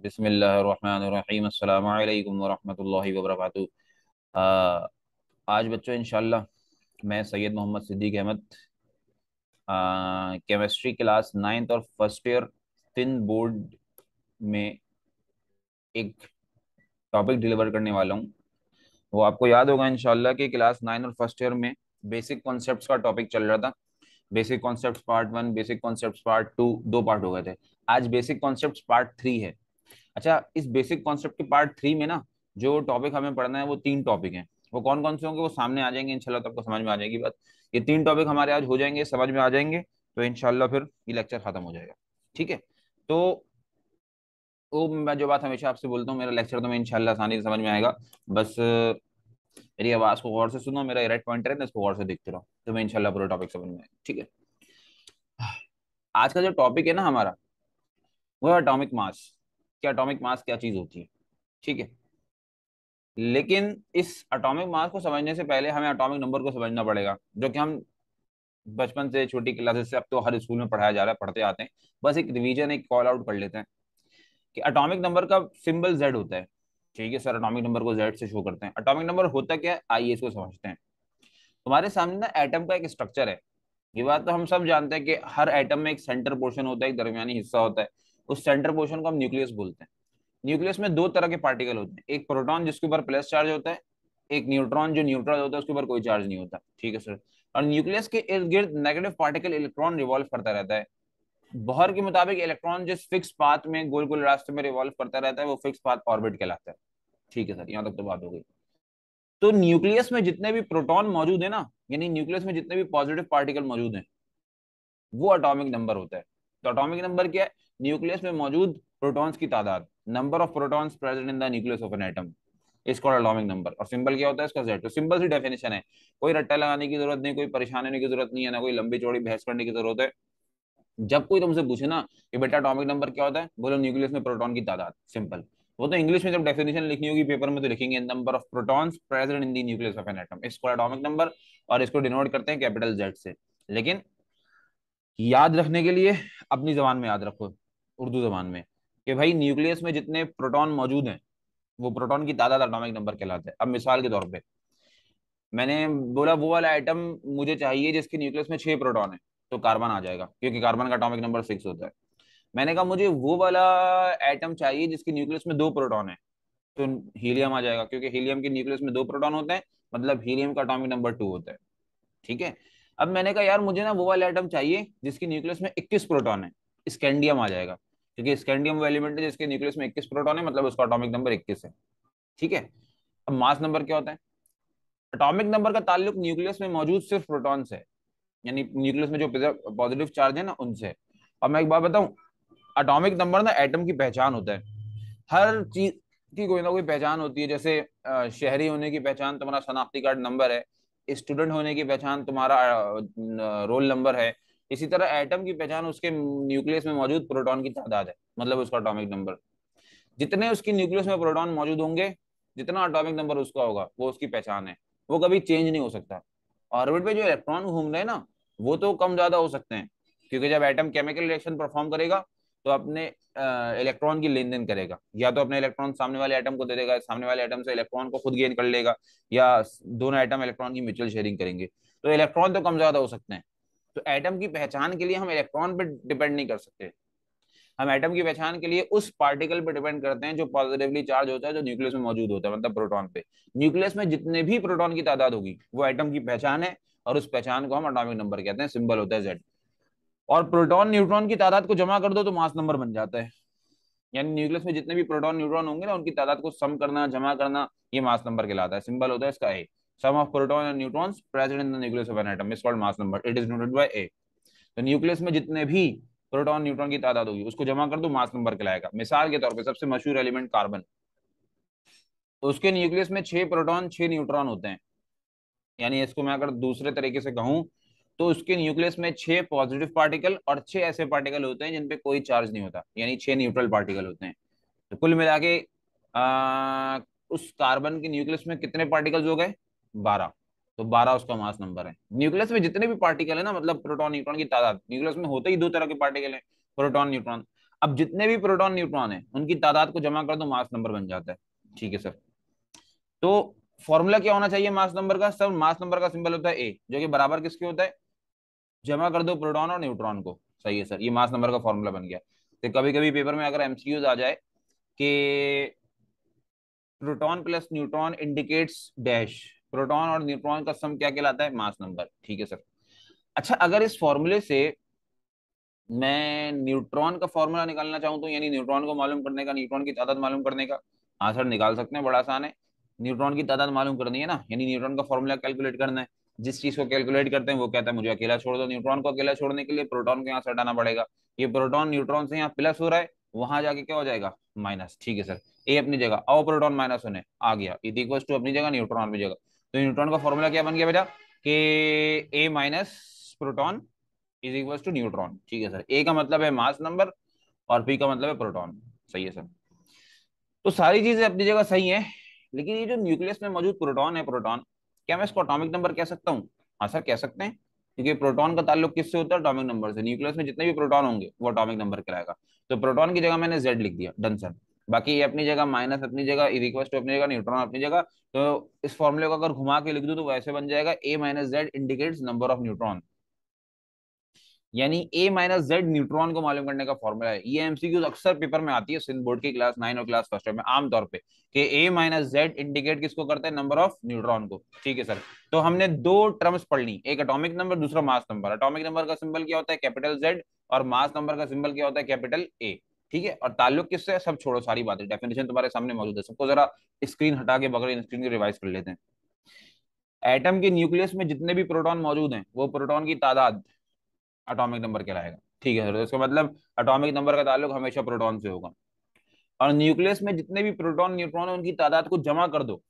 बिस्मिल्लाहिर्रहमानिर्रहीम अस्सलामु अलैकुम वरहमतुल्लाहि वबरकातुहू। आ, आज बच्चों इंशाल्लाह मैं Syed Mohammad Siddiq Ahmad chemistry class ninth और फर्स्ट ईयर फिन बोर्ड में एक टॉपिक डिलीवर करने वाला हूँ। वो आपको याद होगा इंशाल्लाह कि क्लास नाइन और फर्स्ट ईयर में बेसिक कॉन्सेप्ट्स का टॉपिक चल रहा था। Basic concepts part one, basic concepts part two, दो पार्ट हो गए थे। आज बेसिक कॉन्सेप्ट्स पार्ट थ्री है। अच्छा, इस बेसिक कॉन्सेप्ट के पार्ट थ्री में ना जो टॉपिक हमें पढ़ना है वो तीन टॉपिक हैं। वो कौन कौन से होंगे वो सामने आ जाएंगे इंशाल्लाह, तो आपको समझ में आ जाएगी बात। ये तीन टॉपिक हमारे आज हो जाएंगे, समझ में आ जाएंगे तो इंशाल्लाह फिर ये लेक्चर खत्म हो जाएगा। ठीक है। तो वो मैं जो बात हमेशा आपसे बोलता हूँ, मेरा लेक्चर तो मैं इंशाल्लाह आसानी से समझ में आएगा। बस मेरी आवाज को गौर से सुनो, मेरा राइट पॉइंटर है ना, इसको गौर से देखते रहो तो मैं इंशाल्लाह पूरा टॉपिक समझ में आएगा। ठीक है। आज का जो टॉपिक है ना हमारा, वो है एटॉमिक मास। क्या एटॉमिक मास क्या चीज होती है? ठीक है। लेकिन इस एटॉमिक मास को समझने से पहले हमें एटॉमिक नंबर को समझना पड़ेगा, जो कि हम बचपन से छोटी क्लासेस से अब तो हर स्कूल में पढ़ाया जा रहा है, पढ़ते आते हैं। बस एक रिवीजन, एक कॉल आउट कर लेते हैं कि एटॉमिक नंबर का सिंबल जेड होता है। ठीक है सर, एटॉमिक नंबर को जेड से शो करते हैं। एटॉमिक नंबर होता क्या है, आइए इसको समझते हैं। तुम्हारे सामने ना एटम का एक स्ट्रक्चर है। ये बात तो हम सब जानते हैं कि हर एटम में एक सेंटर पोर्शन होता है, एक दरमियानी हिस्सा होता है। उस सेंटर पोर्शन को हम न्यूक्लियस बोलते हैं। न्यूक्लियस में दो तरह के पार्टिकल होते हैं, एक प्रोटॉन जिसके ऊपर प्लस चार्ज होता है, एक न्यूट्रॉन जो न्यूट्रल होता है, उसके ऊपर कोई चार्ज नहीं होता। ठीक है सर। और न्यूक्लियस के इर्द गिर्द नेगेटिव पार्टिकल इलेक्ट्रॉन रिवॉल्व करता रहता है। बोहर के मुताबिक इलेक्ट्रॉन जिस फिक्स पाथ में गोल गोल रास्ते में रिवॉल्व करता रहता है वो फिक्स पाथ ऑर्बिट कहलाता है। ठीक है सर, यहाँ तक तो बात हो गई। तो न्यूक्लियस में जितने भी प्रोटॉन मौजूद है ना, यानी न्यूक्लियस में जितने भी पॉजिटिव पार्टिकल मौजूद हैं, वो अटोमिक नंबर होता है। तो अटोमिक नंबर क्या है? न्यूक्लियस में मौजूद प्रोटॉन्स की तादाद, number of protons present in the nucleus of an atom, इसको एटॉमिक नंबर। और सिंबल क्या होता है इसका? जेड। तो सिंबल सी डेफिनेशन है, कोई रट्टा लगाने की जरूरत नहीं, कोई परेशान होने की जरूरत नहीं है, ना कोई लंबी चौड़ी बहस करने की जरूरत है। जब कोई तुमसे पूछे ना कि बेटा एटॉमिक नंबर क्या होता है, बोलो न्यूक्लियस में प्रोटॉन की तादाद, सिंपल। वो तो इंग्लिश में जब डेफिनेशन लिखनी होगी पेपर में तो लिखेंगे number of protons present in the nucleus of an atom, इसको एटॉमिक नंबर। और इसको डिनोट करते हैं कैपिटल जेड से। लेकिन याद रखने के लिए अपनी जबान में याद रखो, उर्दू जबान में, कि भाई न्यूक्लियस में जितने प्रोटॉन मौजूद हैं वो प्रोटॉन की तादाद एटॉमिक नंबर कहलाता है। अब मिसाल के तौर पे मैंने बोला वो वाला आइटम मुझे चाहिए जिसके न्यूक्लियस में 6 प्रोटॉन है, तो कार्बन आ जाएगा क्योंकि कार्बन का एटॉमिक नंबर 6 होता है। मैंने कहा मुझे वो वाला एटम चाहिए जिसके न्यूक्लियस में 2 प्रोटॉन है, तो हीलियम आ जाएगा क्योंकि हीलियम के न्यूक्लियस में 2 प्रोटॉन होते हैं, मतलब हीलियम का एटॉमिक नंबर 2 होता है। ठीक है। अब मैंने कहा यार मुझे ना वो वाला एटम चाहिए जिसकी न्यूक्लियस में 21 प्रोटॉन है, स्कैंडियम आ जाएगा क्योंकि स्कैंडियम वो एलिमेंट है जिसके न्यूक्लियस में 21 प्रोटॉन है, मतलब उसका एटॉमिक नंबर 21 है। ठीक है। अब मास नंबर क्या होता है? एटॉमिक नंबर का ताल्लुक न्यूक्लियस में मौजूद सिर्फ प्रोटॉन से, यानी न्यूक्लियस में जो पॉजिटिव चार्ज है ना उनसे। अब मैं एक बात बताऊं, एटॉमिक नंबर ना एटम की पहचान होता है। हर चीज की कोई ना कोई पहचान होती है। जैसे शहरी होने की पहचान तुम्हारा शनाख्ती कार्ड नंबर है, स्टूडेंट होने की पहचान तुम्हारा रोल नंबर है। इसी तरह एटम की पहचान उसके न्यूक्लियस में मौजूद प्रोटॉन की तादाद है, मतलब उसका एटॉमिक नंबर। जितने उसकी न्यूक्लियस में प्रोटॉन मौजूद होंगे, जितना एटॉमिक नंबर उसका होगा, वो उसकी पहचान है। वो कभी चेंज नहीं हो सकता। ऑर्बिट पे जो इलेक्ट्रॉन घूम रहे हैं ना, वो तो कम ज्यादा हो सकते हैं, क्योंकि जब एटम केमिकल रिएक्शन परफॉर्म करेगा तो अपने इलेक्ट्रॉन की लेन देन करेगा, या तो अपने इलेक्ट्रॉन सामने वाले एटम को दे देगा, सामने वाले एटम से इलेक्ट्रॉन को खुद गेन कर लेगा, या दोनों एटम इलेक्ट्रॉन की म्यूचुअल शेयरिंग करेंगे। तो इलेक्ट्रॉन तो कम ज्यादा हो सकते हैं। तो एटम की पहचान के लिए हम इलेक्ट्रॉन पे डिपेंड नहीं कर सकते। हम एटम की पहचान के लिए उस पार्टिकल पे डिपेंड करते हैं जो पॉजिटिवली चार्ज होता है, जो न्यूक्लियस में मौजूद होता है, मतलब प्रोटॉन पे। न्यूक्लियस में जितने भी प्रोटॉन की तादाद होगी वो एटम की पहचान है, और उस पहचान को हम एटॉमिक नंबर कहते हैं, सिंबल होता है जेड। और प्रोटॉन न्यूट्रॉन की तादाद को जमा कर दो तो मास नंबर बन जाता है। यानी न्यूक्लियस में जितने भी प्रोटॉन न्यूट्रॉन होंगे ना, उनकी तादाद को सम करना, जमा करना, ये मास नंबर कहलाता है। सिंबल होता है इसका A. Sum of proton and neutrons present in the nucleus of an atom is called mass number, it is denoted by A. तो न्यूक्लियस में जितने भी प्रोटॉन न्यूट्रॉन की तादाद होगी उसको जमा कर दो, मास नंबर कहलाएगा। मिसाल के तौर पे सबसे मशहूर एलिमेंट कार्बन, तो उसके न्यूक्लियस में 6 प्रोटॉन 6 न्यूट्रॉन होते हैं। यानी इसको मैं अगर दूसरे तरीके से कहूं, तो उसके न्यूक्लियस में 6 पॉजिटिव पार्टिकल और 6 ऐसे पार्टिकल होते हैं जिनपे कोई चार्ज नहीं होता, यानी 6 न्यूट्रल पार्टिकल होते हैं। तो कुल मिला के आ, उस कार्बन के न्यूक्लियस में कितने पार्टिकल्स हो गए? 12। तो 12 उसका मास नंबर है। न्यूक्लियस में जितने भी पार्टिकल है ना, मतलब प्रोटॉन न्यूट्रॉन की तादाद, न्यूक्लियस में होते ही दो तरह के पार्टिकल हैं, प्रोटॉन न्यूट्रॉन। अब जितने भी प्रोटॉन न्यूट्रॉन है उनकी तादाद को जमा कर दो, मास नंबर बन जाता है। ठीक है सर। तो फॉर्मूला क्या होना चाहिए मास नंबर का? सर मास नंबर का सिंबल होता है ए, जो कि बराबर किसके होता है? जमा कर दो प्रोटॉन और न्यूट्रॉन को। सही है सर, ये मास नंबर का फॉर्मूला बन गया। तो कभी कभी पेपर में अगर एमसीक्यूज आ जाए कि proton plus neutron indicates dash, proton और न्यूट्रॉन का सम क्या कहलाता है? Mass number. ठीक है सर। अच्छा, अगर इस फॉर्मूले से मैं न्यूट्रॉन का फॉर्मूला निकालना चाहूँ तो, यानी न्यूट्रॉन को मालूम करने का, न्यूट्रॉन की तादाद मालूम करने का, हाँ सर निकाल सकते हैं, बड़ा आसान है। न्यूट्रॉन की तादाद मालूम करनी है ना, यानी न्यूट्रॉन का फॉर्मूला कैलकुलेट करना है। जिस चीज को कैलकुलेट करते हैं वो कहता है मुझे अकेला छोड़ दो। न्यूट्रॉन को अकेला छोड़ने के लिए प्रोटॉन को यहाँ से हटाना पड़ेगा। ये प्रोटॉन न्यूट्रॉन से यहाँ प्लस हो रहा है, वहां जाके क्या हो जाएगा? माइनस। ठीक है सर। ए अपनी जगह, और प्रोटॉन माइनस होने आ गया, इज इक्वल टू अपनी जगह न्यूट्रॉन अपनी जगह। तो न्यूट्रॉन का फॉर्मूला क्या बन गया बेटा? कि A minus proton is equal to neutron. ठीक है सर। ए का मतलब है मास नंबर और पी का मतलब है प्रोटॉन। सही है सर। तो सारी चीजें अपनी जगह सही है, लेकिन ये जो न्यूक्लियस में मौजूद प्रोटॉन है, प्रोटॉन, क्या मैं इसको एटॉमिक नंबर कह सकता हूँ? हाँ सर कह सकते हैं, क्योंकि प्रोटॉन का ताल्लुक किससे होता है? एटॉमिक नंबर से। न्यूक्लियस में जितने भी प्रोटॉन होंगे वो एटॉमिक नंबर कहलाएगा। तो प्रोटॉन की जगह मैंने जेड लिख दिया, डन सर। बाकी ये अपनी जगह, माइनस अपनी जगह, इज इक्वल टू अपनी जगह, न्यूट्रॉन अपनी जगह। तो इस फॉर्मूले को अगर घुमा के लिख दूं तो वैसे बन जाएगा A minus Z indicates number of neutron. यानी ए माइनस जेड न्यूट्रॉन को मालूम करने का फॉर्मूला है। ये एमसीक्यूज अक्सर पेपर में आती है सिंध बोर्ड की क्लास 9 और क्लास फर्स्ट में आमतौर पे, कि ए माइनस जेड इंडिकेट किसको करता है? नंबर ऑफ न्यूट्रॉन को। ठीक है सर। तो हमने दो टर्म्स पढ़ ली, एक एटॉमिक नंबर, दूसरा मास नंबर। एटॉमिक नंबर का सिंबल क्या होता है? Capital Z. और मास नंबर का सिंबल क्या होता है? Capital A. ठीक है। और ताल्लुक किससे है? सब छोड़ो, सारी बातें, डेफिनेशन तुम्हारे सामने मौजूद है। सबको जरा स्क्रीन हटा के बगल स्क्रीन की रिवाइज कर लेते हैं। एटम के न्यूक्लियस में जितने भी प्रोटॉन मौजूद हैं वो प्रोटॉन की तादाद एटॉमिक नंबर कहलाएगा। ठीक है सर। तो इसका मतलब एटॉमिक नंबर का ताल्लुक हमेशा प्रोटॉन से होगा। और न्यूक्लियस में जितने भी प्रोटॉन न्यूट्रॉन है उनकी तादाद को जमा कर दो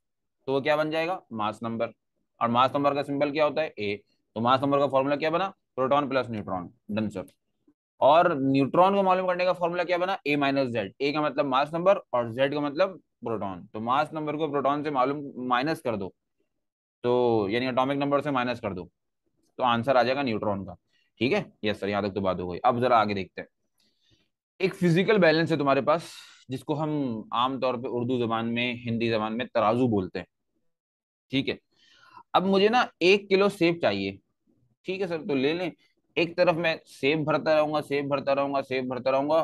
तो वो क्या बन जाएगा? Mass number. और मास नंबर का सिंबल क्या होता है? ए। तो मास नंबर का फॉर्मूला क्या बना? Proton plus neutron, done sir. और न्यूट्रॉन को मालूम करने का फॉर्मूला क्या बना? ए माइनस जेड। ए का मतलब मास नंबर और जेड का मतलब प्रोटॉन। तो मास नंबर को प्रोटॉन से मालूम माइनस कर दो, तो यानी एटॉमिक नंबर से माइनस कर दो, तो आंसर आ जाएगा न्यूट्रॉन का। ठीक है, यस सर, यहाँ तक तो बात हो गई। अब जरा आगे देखते हैं। एक फिजिकल बैलेंस है तुम्हारे पास, जिसको हम आमतौर पे उर्दू जबान में, हिंदी जबान में तराजू बोलते हैं। ठीक है। अब मुझे ना 1 किलो सेब चाहिए। ठीक है सर, तो ले लें। एक तरफ मैं सेब भरता रहूंगा, सेब भरता रहूंगा, सेब भरता रहूंगा,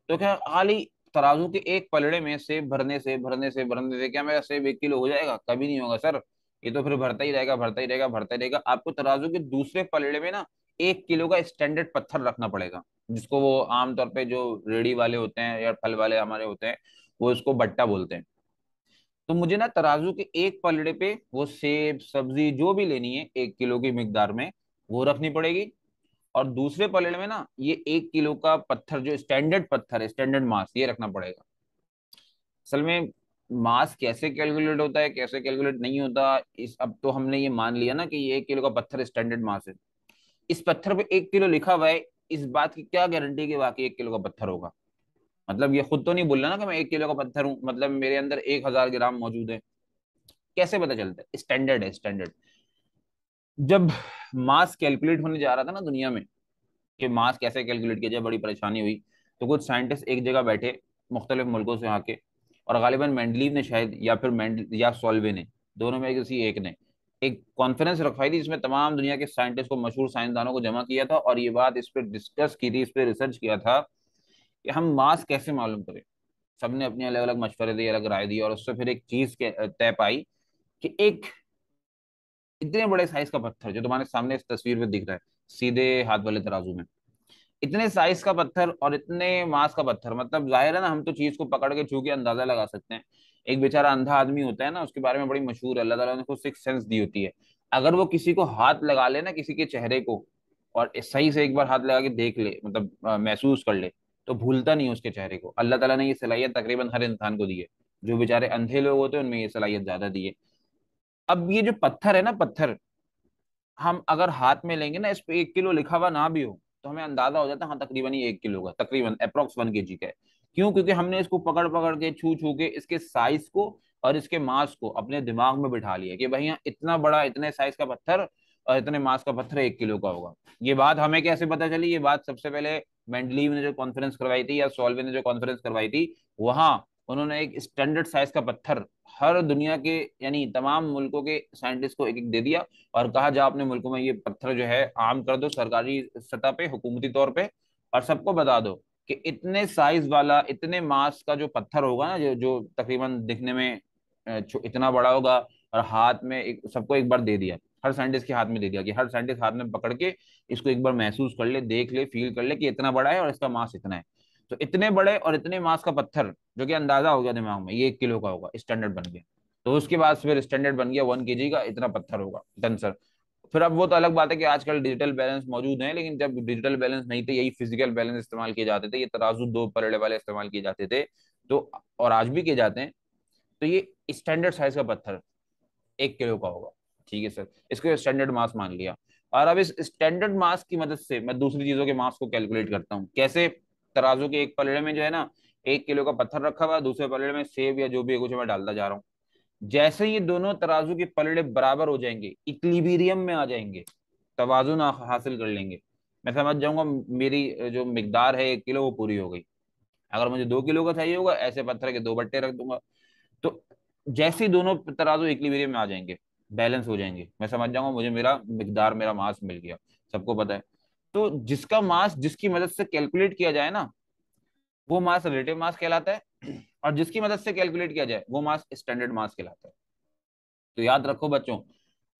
तो क्या खाली तराजू के एक पलड़े में सेब भरने से भरने से भरने से क्या मेरा सेब 1 किलो हो जाएगा? कभी नहीं होगा सर। ये तो फिर भरता ही रहेगा, भरता ही रहेगा, भरता ही रहेगा। आपको तराजू के दूसरे पलड़े में ना 1 किलो का स्टैंडर्ड पत्थर रखना पड़ेगा, जिसको वो आमतौर पे जो रेडी वाले होते हैं या फल वाले हमारे होते हैं, वो इसको बट्टा बोलते हैं। तो मुझे ना तराजू के एक पलड़े पे वो सेब सब्जी जो भी लेनी है 1 किलो की मिकदार में, वो रखनी पड़ेगी। और दूसरे पलड़े में ना ये 1 किलो का पत्थर, जो स्टैंडर्ड पत्थर है, स्टैंडर्ड मास, ये रखना पड़ेगा। असल में मास कैसे कैलकुलेट होता है, कैसे कैलकुलेट नहीं होता, इस अब तो हमने ये मान लिया ना कि ये 1 किलो का पत्थर स्टैंडर्ड मास है। इस पत्थर पे 1 किलो लिखा हुआ है, इस बात की क्या गारंटी कि वाकई 1 किलो का पत्थर होगा? मतलब ये खुद तो नहीं बोल रहा ना कि मैं 1 किलो का पत्थर हूँ, मतलब मेरे अंदर 1000 ग्राम मौजूद है। कैसे पता चलता है? स्टैंडर्ड है, स्टैंडर्ड। जब मास कैलकुलेट होने जा रहा था ना दुनिया में, कि मास कैसे कैलकुलेट किया जाए, बड़ी परेशानी हुई। तो कुछ साइंटिस्ट एक जगह बैठे, मुख्तलिफ मुल्कों से आके, और गालिबन मेंडलीव ने शायद, या फिर मेंडल या सॉल्वे ने, दोनों में किसी एक ने एक कॉन्फ्रेंस रखवाई थी, जिसमें तमाम दुनिया के साइंटिस्ट को, मशहूर साइंसदानों को जमा किया था, और ये बात इस पर डिस्कस की थी, इस पर रिसर्च किया था कि हम मास कैसे मालूम करें। सबने अपनी अलग अलग मशवरे दिए, अलग राय दी, और उससे फिर एक चीज के तय पाई कि एक इतने बड़े साइज का पत्थर जो तुम्हारे सामने इस तस्वीर में दिख रहा है, सीधे हाथ वाले तराजू में, इतने साइज का पत्थर और इतने मास का पत्थर, मतलब जाहिर है ना, हम तो चीज को पकड़ के छू के अंदाजा लगा सकते हैं। एक बेचारा अंधा आदमी होता है ना, उसके बारे में बड़ी मशहूर है, अल्लाह ताला ने उसको सिक्स सेंस दी होती है। अगर वो किसी को हाथ लगा ले ना, किसी के चेहरे को, और सही से एक बार हाथ लगा के देख ले, मतलब महसूस कर ले, तो भूलता नहीं है उसके चेहरे को। अल्लाह ताला ने ये सलाहियत तकरीबन हर इंसान को दी है। जो बेचारे अंधे लोग होते हैं उनमें ये सलाहियत ज्यादा दी है। अब ये जो पत्थर है ना, पत्थर हम अगर हाथ में लेंगे ना, इस पे 1 किलो लिखा हुआ ना भी हो, तो हमें अंदाजा हो जाता है हाँ तकरीबन ये 1 किलो का, तकरीबन अप्रोक्स 1 kg का है। क्यों? क्योंकि हमने इसको पकड़ पकड़ के, छू छू के, इसके साइज को और इसके मास को अपने दिमाग में बिठा लिया कि भाई यहाँ इतना बड़ा, इतने साइज का पत्थर और इतने मास का पत्थर 1 किलो का होगा। ये बात हमें कैसे पता चली? ये बात सबसे पहले मेंडलीव ने जो कॉन्फ्रेंस करवाई थी या सॉल्वे ने जो कॉन्फ्रेंस करवाई थी, वहां उन्होंने एक स्टैंडर्ड साइज का पत्थर हर दुनिया के यानी तमाम मुल्कों के साइंटिस्ट को एक एक दे दिया और कहा जा अपने मुल्कों में ये पत्थर जो है आम कर दो सरकारी सतह पे, हुकूमती तौर पे, और सबको बता दो कि इतने साइज वाला इतने मास का जो पत्थर होगा ना, जो जो तकरीबन दिखने में इतना बड़ा होगा, और हाथ में एक सबको एक बार दे दिया, हर साइंटिस्ट के हाथ में दे दिया कि हर साइंटिस्ट हाथ में पकड़ के इसको एक बार महसूस कर ले, देख ले, फील कर ले कि इतना बड़ा है और इसका मास इतना है। तो इतने बड़े और इतने मास का पत्थर, जो कि अंदाजा हो गया दिमाग में ये 1 किलो का होगा, स्टैंडर्ड बन गया। तो उसके बाद फिर स्टैंडर्ड बन गया 1 kg का इतना पत्थर होगा, डन सर। फिर अब वो तो अलग बात है कि आजकल डिजिटल बैलेंस मौजूद है, लेकिन जब डिजिटल बैलेंस नहीं थे, यही फिजिकल बैलेंस इस्तेमाल किए जाते थे, ये तराजू 2 पलड़े वाले इस्तेमाल किए जाते थे। तो और आज भी किए जाते हैं। तो ये स्टैंडर्ड साइज का पत्थर 1 किलो का होगा, ठीक है सर, इसको स्टैंडर्ड मास मान लिया। और अब इस स्टैंडर्ड मास की मदद से मैं दूसरी चीजों के मास को कैलकुलेट करता हूँ कैसे? तराजू के एक पलड़े में जो है ना 1 किलो का पत्थर रखा हुआ है, दूसरे पलड़े में सेब या जो भी है कुछ मैं डालता जा रहा हूँ। जैसे ये दोनों तराजू के पलड़े बराबर हो जाएंगे, इक्विलिब्रियम में आ जाएंगे, तवाजुन हासिल कर लेंगे, मैं समझ जाऊंगा मेरी जो मिकदार है 1 किलो वो पूरी हो गई। अगर मुझे 2 किलो का चाहिए होगा, ऐसे पत्थर के 2 बट्टे रख दूंगा। तो जैसे ही दोनों तराजू इक्विलिब्रियम में आ जाएंगे, बैलेंस हो जाएंगे, मैं समझ जाऊंगा मुझे मेरा मिकदार, मेरा मास मिल गया। सबको पता है। तो जिसका मास जिसकी मदद से कैलकुलेट किया जाए ना, वो मास रिलेटिव मास कहलाता है, और जिसकी मदद से कैलकुलेट किया जाए वो मास स्टैंडर्ड मास कहलाता है। तो याद रखो बच्चों,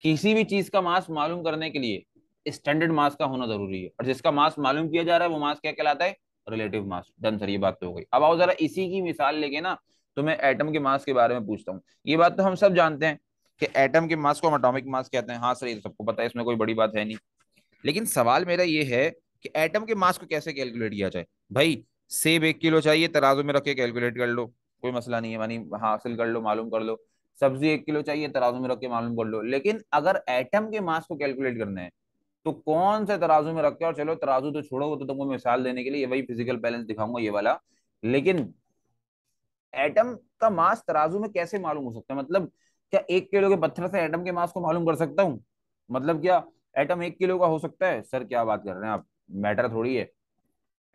किसी भी चीज का मास मालूम करने के लिए स्टैंडर्ड मास का होना जरूरी है, और जिसका मास मालूम किया जा रहा है वो मास क्या कहलाता है? Relative mass. डन सर, ये बात तो हो गई। अब आओ जरा इसी की मिसाल लेके ना, तो मैं एटम के मास के बारे में पूछता हूँ। ये बात तो हम सब जानते हैं कि एटम के मास को हम एटॉमिक मास कहते हैं। हाँ सर, ये तो सबको पता है, इसमें कोई बड़ी बात है नहीं। लेकिन सवाल मेरा ये है कि एटम के मास को कैसे कैलकुलेट किया जाए? भाई, सेब 1 किलो चाहिए, तराजू में रख के कैलकुलेट कर लो, कोई मसला नहीं है, मानी हासिल कर लो, मालूम कर लो। सब्जी 1 किलो चाहिए, तराजू में रख के मालूम कर लो। लेकिन अगर एटम के मास को कैलकुलेट करना है, तो कौन से तराजू में रख के, और चलो तराजू तो छोड़ो, वो तो तुमको मिसाल देने के लिए वही फिजिकल बैलेंस दिखाऊंगा ये वाला। लेकिन एटम का मास तराजू में कैसे मालूम हो सकता है? मतलब क्या 1 किलो के पत्थर से एटम के मास को मालूम कर सकता हूँ? मतलब क्या एटम 1 किलो का हो सकता है? सर क्या बात कर रहे हैं आप, मैटर थोड़ी है।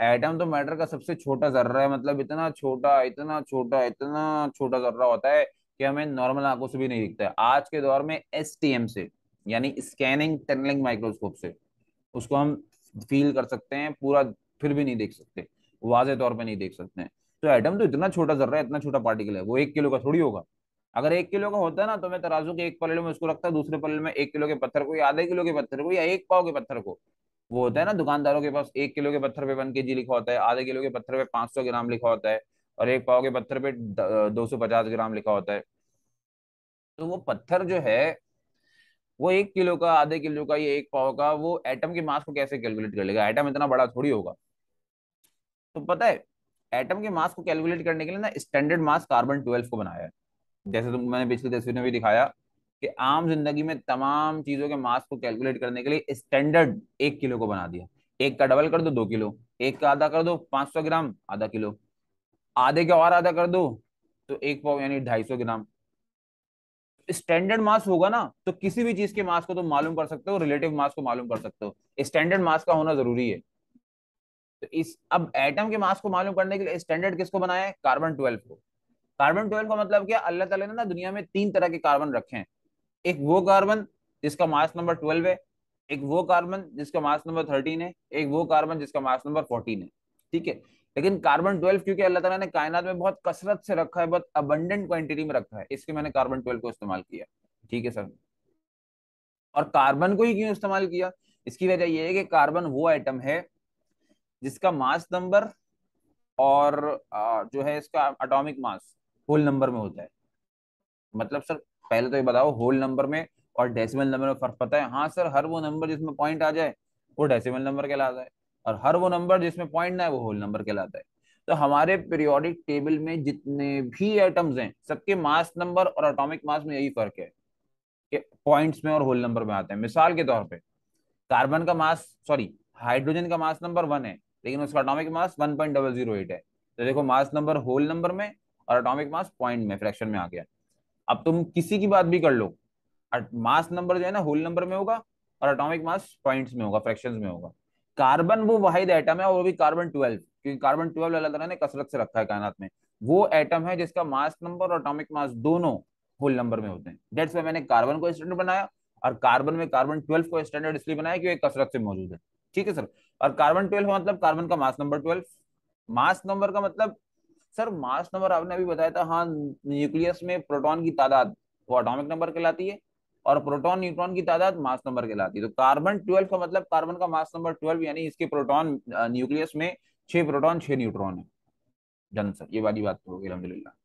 एटम तो मैटर का सबसे छोटा जर्रा है, मतलब इतना छोटा, इतना छोटा, इतना छोटा जर्रा होता है कि हमें नॉर्मल आंखों से भी नहीं दिखता है। आज के दौर में एसटीएम से, यानी स्कैनिंग टनलिंग माइक्रोस्कोप से उसको हम फील कर सकते हैं पूरा, फिर भी नहीं देख सकते, वाजे तौर पे नहीं देख सकते हैं। तो एटम तो इतना छोटा जर्रा है, इतना छोटा पार्टिकल है, वो 1 किलो का थोड़ी होगा। अगर 1 किलो का होता है ना, तो मैं तराजू के एक पल्ले में उसको रखता, दूसरे पल्ले में 1 किलो के पत्थर को, या आधे किलो के पत्थर को, या 1 पाव के पत्थर को। वो होता है ना दुकानदारों के पास 1 किलो के पत्थर पे 1 kg लिखा होता है, आधे किलो के पत्थर पे 500 ग्राम लिखा होता है, और 1 पाव के पत्थर पे 250 ग्राम लिखा होता है। तो वो पत्थर जो है, वो 1 किलो का, आधे किलो का, ये 1 पाव का, वो एटम के मास को कैसे कैलकुलेट कर लेगा? एटम इतना बड़ा थोड़ी होगा। तो पता है, एटम के मास को कैलकुलेट करने के लिए ना स्टैंडर्ड मास कार्बन 12 को बनाया है। जैसे तुम मैंने पिछली तस्वीर में भी दिखाया कि आम जिंदगी में तमाम चीजों के मास को कैलकुलेट करने के लिए स्टैंडर्ड 1 किलो को बना दिया। एक का डबल कर दो 2 किलो, एक का आधा कर दो 500 ग्राम, आधा किलो, आधे का और आधा कर दो तो 1 पाव यानी 250 ग्राम। स्टैंडर्ड मास होगा ना, तो किसी भी चीज के मास को तुम मालूम कर सकते हो, रिलेटिव मास को मालूम कर सकते हो। स्टैंडर्ड मास का होना जरूरी है। तो इस अब एटम के मास को मालूम करने के लिए स्टैंडर्ड किसको बनाया है? कार्बन 12 को। कार्बन 12 का मतलब क्या? अल्लाह ताला ने ना दुनिया में 3 तरह के कार्बन रखे हैं। एक वो कार्बन जिसका मास नंबर 12 है, एक वो कार्बन जिसका मास नंबर 13 है, एक वो कार्बन जिसका मास नंबर 14 है। ठीक है। लेकिन कार्बन 12 क्योंकि अल्लाह ताला ने कायनात में बहुत कसरत से रखा है, बहुत अबंडेंट क्वांटिटी में रखा है, इसलिए मैंने कार्बन 12 को इस्तेमाल किया। ठीक है सर। और कार्बन को ही क्यों इस्तेमाल किया? इसकी वजह यह है कि कार्बन वो आइटम है जिसका मास नंबर और जो है इसका एटॉमिक मास होल नंबर में होता है। मतलब सर, पहले तो ये बताओ, होल नंबर में और डेसिमल नंबर में फर्क पता है? हाँ सर, हर वो नंबर जिसमें पॉइंट आ जाए वो डेसिमल नंबर कहलाता है, और हर वो नंबर जिसमें पॉइंट ना है वो होल नंबर कहलाता है। तो हमारे पीरियोडिक टेबल में जितने भी एटम्स हैं, सबके मास नंबर और एटॉमिक मास में यही फर्क है कि पॉइंट्स में और होल नंबर में आते हैं। मिसाल के तौर पे, कार्बन का मास, सॉरी, हाइड्रोजन का मास नंबर 1 है, लेकिन उसका एटॉमिक मास 1.008 है। तो देखो, मास नंबर होल नंबर में और एटॉमिक मास पॉइंट में, फ्रैक्शन में आ गया। अब तुम किसी की बात भी कर लो, मास नंबर जो है ना होल नंबर में होगा, और एटॉमिक मास पॉइंट्स में होगा, फ्रैक्शंस में होगा। कार्बन वो वाहिद एटम है, और वो भी कार्बन 12, क्योंकि कार्बन 12 अल्लाह ताला ने कसरत से रखा है कायनात में। वो एटम है जिसका मास नंबर और एटॉमिक मास दोनों होल नंबर में होते हैं। डेट्स में मैंने कार्बन को स्टैंडर्ड बनाया, और कार्बन में कार्बन 12 को स्टैंडर्ड इसलिए बनाया क्योंकि कसरत से मौजूद है। ठीक है सर। और कार्बन 12 का मतलब कार्बन का मास नंबर 12। मास नंबर का मतलब, सर मास नंबर आपने अभी बताया था, हाँ, न्यूक्लियस में प्रोटॉन की तादाद वो एटॉमिक नंबर कहलाती है, और प्रोटॉन न्यूट्रॉन की तादाद मास नंबर कहलाती है। तो कार्बन 12 का मतलब कार्बन का मास नंबर 12, यानी इसके प्रोटॉन न्यूक्लियस में 6 प्रोटॉन 6 न्यूट्रॉन है। डन सर, ये वाली बात तो होगी अलहमदिल्ला।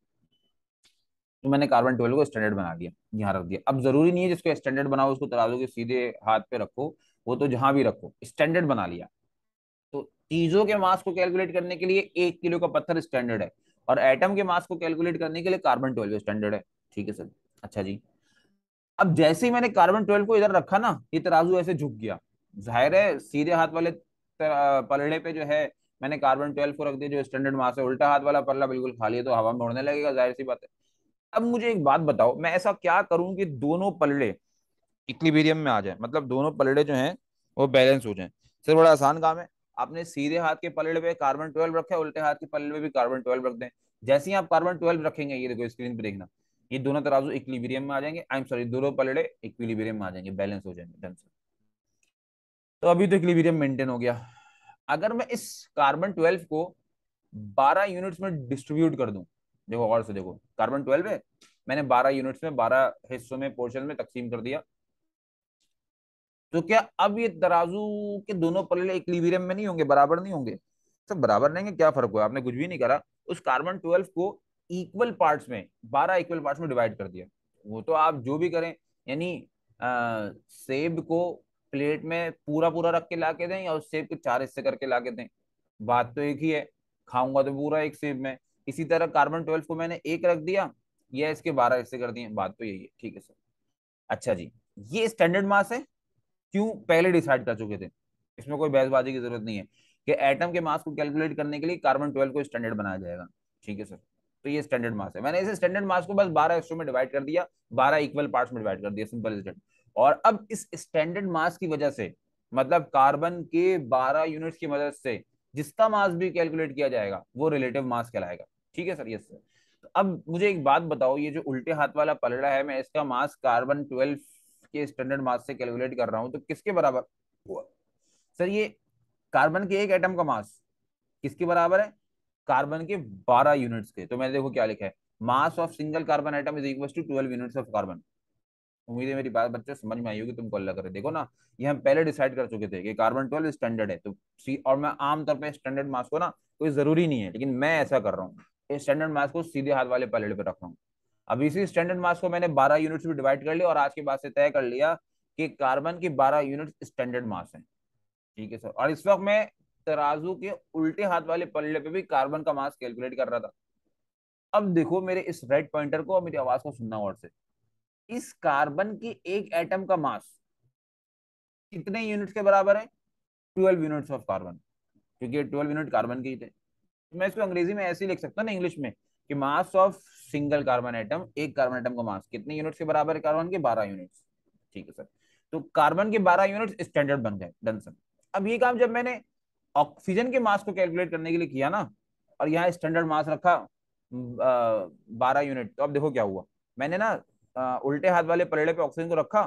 तो मैंने कार्बन 12 को स्टैंडर्ड बना दिया, यहाँ रख दिया। अब जरूरी नहीं है जिसको स्टैंडर्ड बनाओ उसको तराजू के सीधे हाथ पे रखो, वो तो जहां भी रखो, स्टैंडर्ड बना लिया। तो चीजों के मास को कैलकुलेट करने के लिए 1 किलो का पत्थर स्टैंडर्ड है, और एटम के मास को कैलकुलेट करने के लिए कार्बन 12 स्टैंडर्ड है। ठीक है सर। अच्छा जी। अब जैसे ही मैंने कार्बन 12 को इधर रखा ना, ये तराजू ऐसे झुक गया। जाहिर है सीधे हाथ वाले पलड़े पे जो है मैंने कार्बन 12 को रख दिया जो स्टैंडर्ड मास है, उल्टा हाथ वाला पल्ला बिल्कुल खाली है तो हवा में उड़ने लगेगा, जाहिर सी बात है। अब मुझे एक बात बताओ, मैं ऐसा क्या करूं कि दोनों पलड़े इक्विलिब्रियम में आ जाए, मतलब दोनों पलड़े जो हैं वो बैलेंस हो जाएं। सर बड़ा आसान काम है। आपने सीधे हाथ के पलड़े पे कार्बन 12 रखा है, उल्टे हाथ के पलड़े पे भी कार्बन 12 रख दें। जैसे ही आप कार्बन 12 रखेंगे, ये देखो स्क्रीन पे देखना, ये दोनों तराजू इक्विलिब्रियम में आ जाएंगे, आई एम सॉरी, दोनों पलड़े इक्विलिब्रियम में आ जाएंगे, बैलेंस हो जाएंगे। Done sir. तो अभी तो इक्विलिब्रियम मेंटेन हो गया। अगर मैं इस कार्बन 12 को 12 यूनिट्स में डिस्ट्रीब्यूट कर दूं, देखो और से देखो, कार्बन 12 है, मैंने 12 यूनिट्स में 12 हिस्सों में पोर्शन में तकसीम कर दिया। तो क्या अब ये तराजू के दोनों पल्ले इक्विलिब्रियम में नहीं होंगे, बराबर नहीं होंगे? सब बराबर नहीं है, क्या फर्क हुआ? आपने कुछ भी नहीं करा। उस कार्बन 12 को इक्वल पार्ट्स में, 12 इक्वल पार्ट्स में डिवाइड कर दिया। वो तो आप जो भी करें, यानी सेब को प्लेट में पूरा पूरा रख के ला के दें, या उस सेब के 4 हिस्से करके ला के दें, बात तो एक ही है। खाऊंगा तो पूरा एक सेब में। इसी तरह कार्बन 12 को मैंने एक रख दिया, या इसके 12 हिस्से कर दिए, बात तो यही है। ठीक है सर। अच्छा जी। ये स्टैंडर्ड मास है, क्यों? पहले डिसाइड कर चुके थे, इसमें कोई बहसबाजी की जरूरत नहीं है कि एटम के मास को कैलकुलेट करने के लिए कार्बन 12 को स्टैंडर्ड बनाया जाएगा। ठीक है सर। तो ये स्टैंडर्ड मास है, मैंने इसे स्टैंडर्ड मास को बस 12 हिस्सों में डिवाइड कर दिया, 12 इक्वल पार्ट्स में डिवाइड कर दिया, सिंपल इज इट। और अब इस स्टैंडर्ड मास की वजह से, मतलब कार्बन के 12 यूनिट्स की मदद से जिसका मास भी कैलकुलेट किया जाएगा वो रिलेटिव मास कहलाएगा। ठीक है सर, यस सर। तो अब मुझे एक बात बताओ, ये जो उल्टे हाथ वाला पलड़ा है, मैं इसका मास कार्बन 12 के स्टैंडर्ड मास से कैलकुलेट कर रहा हूं, तो किसके बराबर हुआ? सर ये कार्बन के एक एटम का मास किसके बराबर है? कार्बन के 12 यूनिट्स के। तो मैंने देखो क्या लिखा है, mass of single carbon atom is equal to 12 units of carbon. उम्मीद है मेरी बात बच्चे समझ में आई होगी तुमको, अल्लाह करे। देखो ना, ये हम पहले डिसाइड कर चुके थे कि कार्बन 12 स्टैंडर्ड है, तो सी। और मैं आमतौर पर स्टैंडर्ड मास को ना, कोई जरूरी नहीं है लेकिन मैं ऐसा कर रहा हूँ, स्टैंडर्ड मास को सीधे हाथ वाले पलड़े पे रख रहा हूँ। अब इसी स्टैंडर्ड मास को मैंने 12 यूनिट्स में डिवाइड कर लिया, और आज के बाद से तय कर लिया कि कार्बन की 12 यूनिट स्टैंडर्ड मास है। ठीक है सर। और इस वक्त मैं तराजू के उल्टे हाथ वाले पल्ले पे भी कार्बन का मास कैलकुलेट कर रहा था। अब देखो मेरे इस रेड पॉइंटर को और मेरी आवाज को सुनना और से, इस कार्बन के एक एटम का मास कितने यूनिट्स के बराबर है? 12 यूनिट्स ऑफ कार्बन, क्योंकि 12 यूनिट कार्बन के ही थे। तो मैं इसको अंग्रेजी में ऐसे ही लिख सकता हूँ ना, इंग्लिश में, कि मास ऑफ सिंगल कार्बन एटम, एक कार्बन एटम का मास कितने यूनिट्स के बराबर है? कार्बन के 12 यूनिट्स। ठीक है सर। तो कार्बन के 12 यूनिट्स स्टैंडर्ड बन गए। Done sir. अब ये काम जब मैंने ऑक्सीजन के मास को कैलकुलेट करने के लिए किया ना, और यहाँ स्टैंडर्ड मास रखा 12 यूनिट, तो अब देखो क्या हुआ। मैंने ना उल्टे हाथ वाले पलड़े पे ऑक्सीजन को रखा,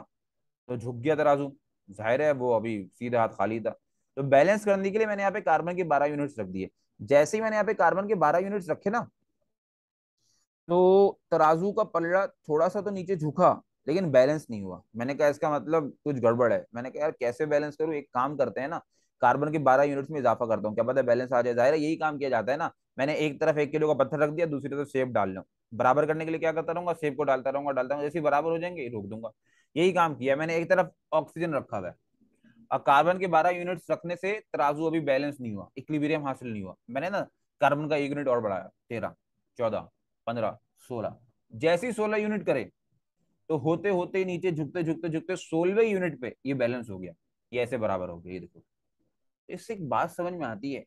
तो झुक गया तराजू। जाहिर है वो अभी सीधे हाथ खाली था। तो बैलेंस करने के लिए मैंने यहाँ पे कार्बन के 12 यूनिट्स रख दिए। जैसे ही मैंने यहाँ पे कार्बन के 12 यूनिट्स रखे ना, तो तराजू का पलड़ा थोड़ा सा तो नीचे झुका, लेकिन बैलेंस नहीं हुआ। मैंने कहा इसका मतलब कुछ गड़बड़ है। मैंने कहा यार कैसे बैलेंस करूं, एक काम करते हैं ना, कार्बन के 12 यूनिट्स में इजाफा करता हूँ, क्या पता बैलेंस आ जाए। जाहिर है यही काम किया जाता है ना। मैंने एक तरफ 1 किलो का पत्थर रख दिया, दूसरी तरफ सेब डाल लो, बराबर करने के लिए क्या करता रहूंगा, सेब को डालता रहूंगा, डालता रहूंगा, जैसे ही बराबर हो जाएंगे रोक दूंगा। यही काम किया मैंने। एक तरफ ऑक्सीजन रखा हुआ है, और कार्बन के 12 यूनिट्स रखने से तराजू अभी बैलेंस नहीं हुआ, इक्विलिब्रियम हासिल नहीं हुआ। मैंने ना कार्बन का 1 यूनिट और बढ़ाया, 13, 14, 15, 16। जैसे ही 16 यूनिट करे, तो होते होते नीचे झुकते झुकते झुकते 16वें यूनिट पे ये बैलेंस हो गया, ये ऐसे बराबर हो गया। ये देखो, इससे एक बात समझ में आती है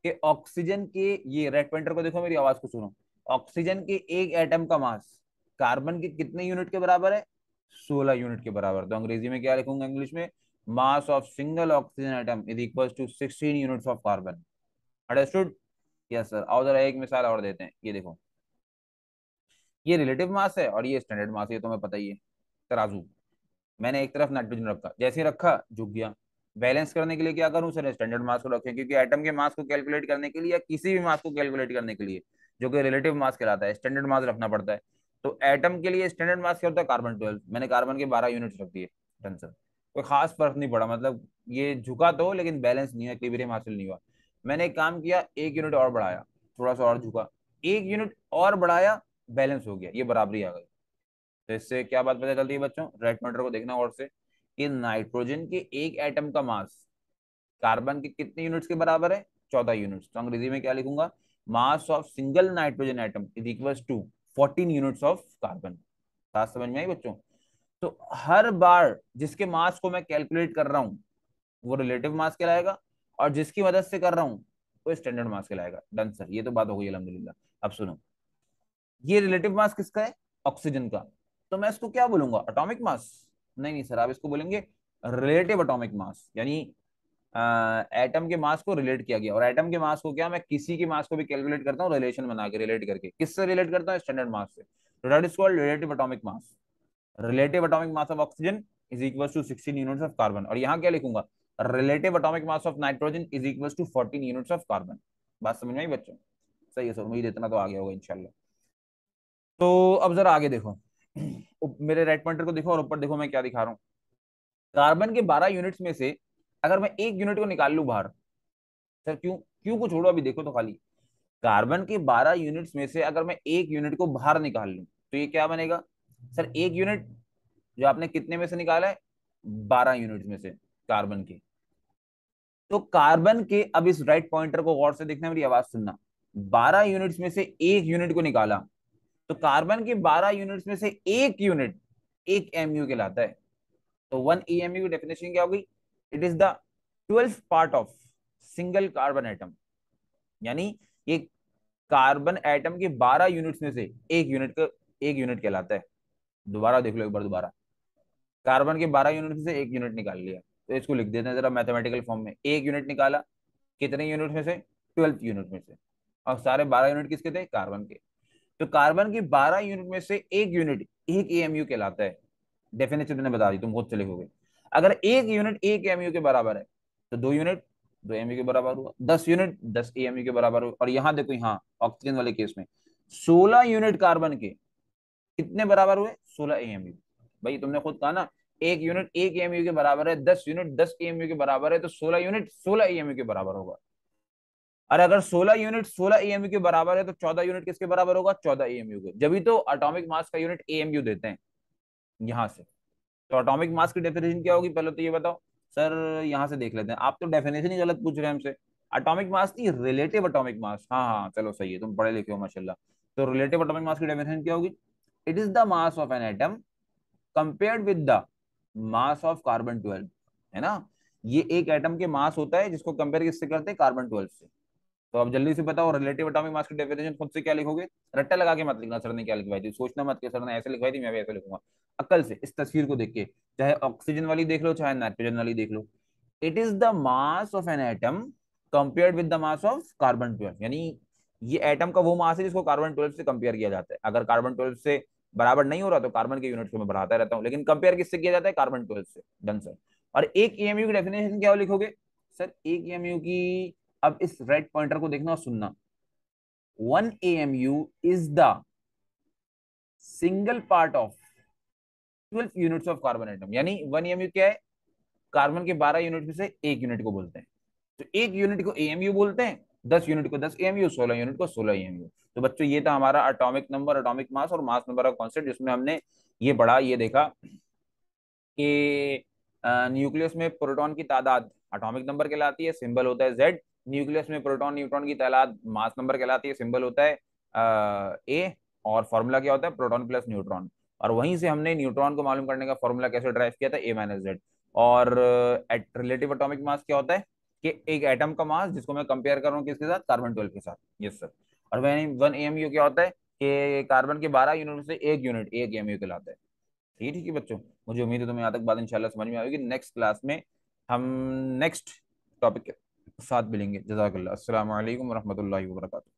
कि ऑक्सीजन के, ये रेड पॉइंटर को देखो, मेरी आवाज को सुनो, ऑक्सीजन के एक एटम का मास कार्बन के कितने यूनिट के बराबर है? 16 यूनिट के बराबर। तो अंग्रेजी में क्या लिखूंगा, इंग्लिश में, mass of single oxygen atom is equal to 16 units of carbon. Understood? Yes sir. और जरा एक मिसाल और देते हैं, ये देखो, ये रिलेटिव मास है और ये स्टैंडर्ड मास है, ये तुम्हें पता ही है। तराजू, मैंने एक तरफ नाइट्रोजन रखा, जैसे ही रखा झुक गया। बैलेंस करने के लिए क्या करूं सर, स्टैंडर्ड मास को रखें, क्योंकि एटम के मास को कैलकुलेट करने के लिए या किसी भी मास को कैलकुलेट करने के लिए जो कि रिलेटिव मास कहलाता है, स्टैंडर्ड मास रखना पड़ता है। तो एटम के लिए स्टैंडर्ड मास क्या होता है, कार्बन 12। मैंने कार्बन के 12 यूनिट्स रख दिए। Done sir. कोई खास फर्क नहीं पड़ा, मतलब ये झुका तो, लेकिन बैलेंस नहीं हुआ, इक्विलिब्रियम हासिल नहीं हुआ। मैंने एक काम किया, 1 यूनिट और बढ़ाया, थोड़ा सा और झुका, 1 यूनिट और बढ़ाया, बैलेंस हो गया, ये बराबरी आ गई। तो इससे क्या बात पता चलती है बच्चों, रेड पॉइंटर को देखना और से, कि नाइट्रोजन के एक एटम का मास कार्बन के कितने यूनिट्स के बराबर है, 14 यूनिट्स। तो अंग्रेजी में क्या लिखूंगा, mass of single nitrogen atom is equal to 14 units of carbon. बात समझ में आई बच्चों? तो हर बार जिसके मास को मैं कैलकुलेट कर रहा हूं वो रिलेटिव मास कहलाएगा, और जिसकी मदद से कर रहा हूं वो स्टैंडर्ड मास कहलाएगा। डन सर, ये तो बात हो गई अल्हम्दुलिल्लाह। अब सुनो, ये रिलेटिव मास किसका है, ऑक्सीजन का। तो मैं इसको क्या बोलूंगा, एटॉमिक मास? नहीं नहीं सर, आप इसको बोलेंगे रिलेटिव एटॉमिक मास, यानी एटम के मास को रिलेट किया गया। और एटम के मास को क्या, मैं किसी के मास को भी कैलकुलेट करता हूँ रिलेशन बना के, रिलेट करके। किससे रिलेट करता हूँ, स्टैंडर्ड मास से। तो that is called relative atomic mass. Relative atomic mass of oxygen is equal to 16 units of carbon. और यहाँ क्या लिखूंगा, relative atomic mass of nitrogen is equal to 14 units of carbon. बात समझ में आई बच्चों? सही है सर, उम्मीद इतना तो आ गया होगा इंशाल्लाह। तो अब जरा आगे देखो, मेरे राइट पॉइंटर को देखो और ऊपर देखो मैं क्या दिखा रहा हूँ। कार्बन के 12 यूनिट्स में से अगर मैं एक यूनिट को निकाल लूं बाहर, सर क्यों, क्यों को छोड़ो, अभी देखो तो खाली। कार्बन के 12 यूनिट्स में से अगर मैं एक यूनिट को बाहर निकाल लूं तो ये क्या बनेगा, सर एक यूनिट जो आपने कितने में से निकाला है, 12 यूनिट में से कार्बन के। तो कार्बन के, अब इस राइट पॉइंटर को गौर से देखना, मेरी आवाज सुनना, 12 यूनिट्स में से एक यूनिट को निकाला, तो कार्बन के 12 यूनिट्स में से एक यूनिट एक एमयू कहलाता है। तो 1 एमयू की डेफिनेशन क्या होगी, it is the 12th part of single carbon atom. यानी ये कार्बन एटम के 12 यूनिट्स में से एक यूनिट कहलाता है। दोबारा देख लो एक बार दोबारा, कार्बन के 12 यूनिट में से एक यूनिट निकाल लिया, तो इसको लिख देते हैं जरा मैथमेटिकल फॉर्म में। एक यूनिट निकाला, कितने यूनिट में से, 12th यूनिट में से। और सारे 12 यूनिट किसके थे, कार्बन के। तो कार्बन के 12 यूनिट में से एक यूनिट एक एएमयू कहलाता है। डेफिनेशन मैंने बता दी, तुम खुद चले होगे। अगर एक यूनिट एक एएमयू के बराबर है तो 2 यूनिट 2 एमयू के बराबर हुआ, 10 यूनिट 10 एएमयू के बराबर हुआ। और यहां देखो, यहाँ ऑक्सीजन वाले केस में 16 यूनिट कार्बन के कितने बराबर हुए, 16 एएमयू। भाई तुमने खुद कहा ना, एक यूनिट एक एएमयू के बराबर है, 10 यूनिट 10 एएमयू के बराबर है, तो 16 यूनिट 16 एएमयू के बराबर होगा। और अगर 16 यूनिट 16 एएमयू के बराबर है तो 14 यूनिट किसके बराबर होगा, 14 एएमयू के। जब भी तो एटॉमिक मास का यूनिट एएमयू देते हैं यहां से। तो एटॉमिक मास की डेफिनेशन क्या होगी, पहले तो ये बताओ सर। यहाँ से देख लेते हैं, आप तो डेफिनेशन ही गलत पूछ रहे हैं हमसे। एटॉमिक मास की रिलेटिव एटॉमिक मास, हाँ हाँ चलो सही है, तुम पढ़े लिखे हो माशाल्लाह। तो रिलेटिव एटॉमिक मास की डेफिनेशन क्या होगी, it is the mass of an atom compared with the mass of carbon 12। है ना, ये एक एटम के मास होता है जिसको कंपेयर किससे करते हैं, कार्बन 12 से। तो अब जल्दी से बताओ, रिलेटिव एटॉमिक मास की डेफिनेशन खुद से क्या लिखोगे, रट्टा लगा के मत लिखना सर ने क्या लिखवाई थी, सोचना मत कि सर ने ऐसे लिखवाई थी मैं भी ऐसे लिखूंगा। अक्ल से इस तस्वीर को देख के, चाहे ऑक्सीजन वाली देख लो चाहे नाइट्रोजन वाली देख लो, it is the mass of an atom compared with the mass of carbon 12। यानी ये एटम का वो मास है जिसको कार्बन 12 से कंपेयर किया जाता है। अगर कार्बन 12 से बराबर नहीं हो रहा तो कार्बन के यूनिट को मैं बढ़ाता रहता हूँ, लेकिन कंपेयर किससे किया जाता है, कार्बन 12 से। Done sir. और एक एएमयू की डेफिनेशन क्या लिखोगे सर, एक एएमयू की, अब इस रेड पॉइंटर को देखना और सुनना, 1 AMU is the single part of 12 units of carbon atom. यानी 1 AMU क्या है, कार्बन के 12 यूनिट में से एक यूनिट को बोलते हैं। तो एक यूनिट को एएमयू बोलते हैं, 10 यूनिट को 10 एएमयू, 16 यूनिट को 16 एएमयू। तो बच्चों ये था हमारा एटॉमिक नंबर, एटॉमिक मास और मास नंबर का कॉन्सेप्ट, जिसमें हमने ये पढ़ा, ये देखा कि न्यूक्लियस में प्रोटॉन की तादाद एटॉमिक नंबर कहलाती है, सिंबल होता है जेड। न्यूक्लियस में प्रोटॉन न्यूट्रॉन की तादाद मास नंबर कहलाती है, सिंबल होता है ए। और फॉर्मूला क्या होता है, प्रोटॉन प्लस न्यूट्रॉन। और वहीं से हमने न्यूट्रॉन को मालूम करने का फॉर्मूला कैसे ड्राइव किया था, A-Z। और रिलेटिव एटॉमिक मास क्या होता है, कि एक एटम का मास जिसको मैं कंपेयर कर रहा हूँ किसके साथ, कार्बन 12 के साथ। Yes sir. और 1 AMU क्या होता है, कि कार्बन के 12 यूनिट में से एक यूनिट एक एमयू कहलाता है। ठीक है बच्चों, मुझे उम्मीद है तुम्हें यहाँ तक बात इंशाल्लाह समझ में आएगी। नेक्स्ट क्लास में हम नेक्स्ट टॉपिक के साथ मिलेंगे। जज़ाकल्लाह। अस्सलाम वालेकुम रहमतुल्लाहि व बरकातुहू।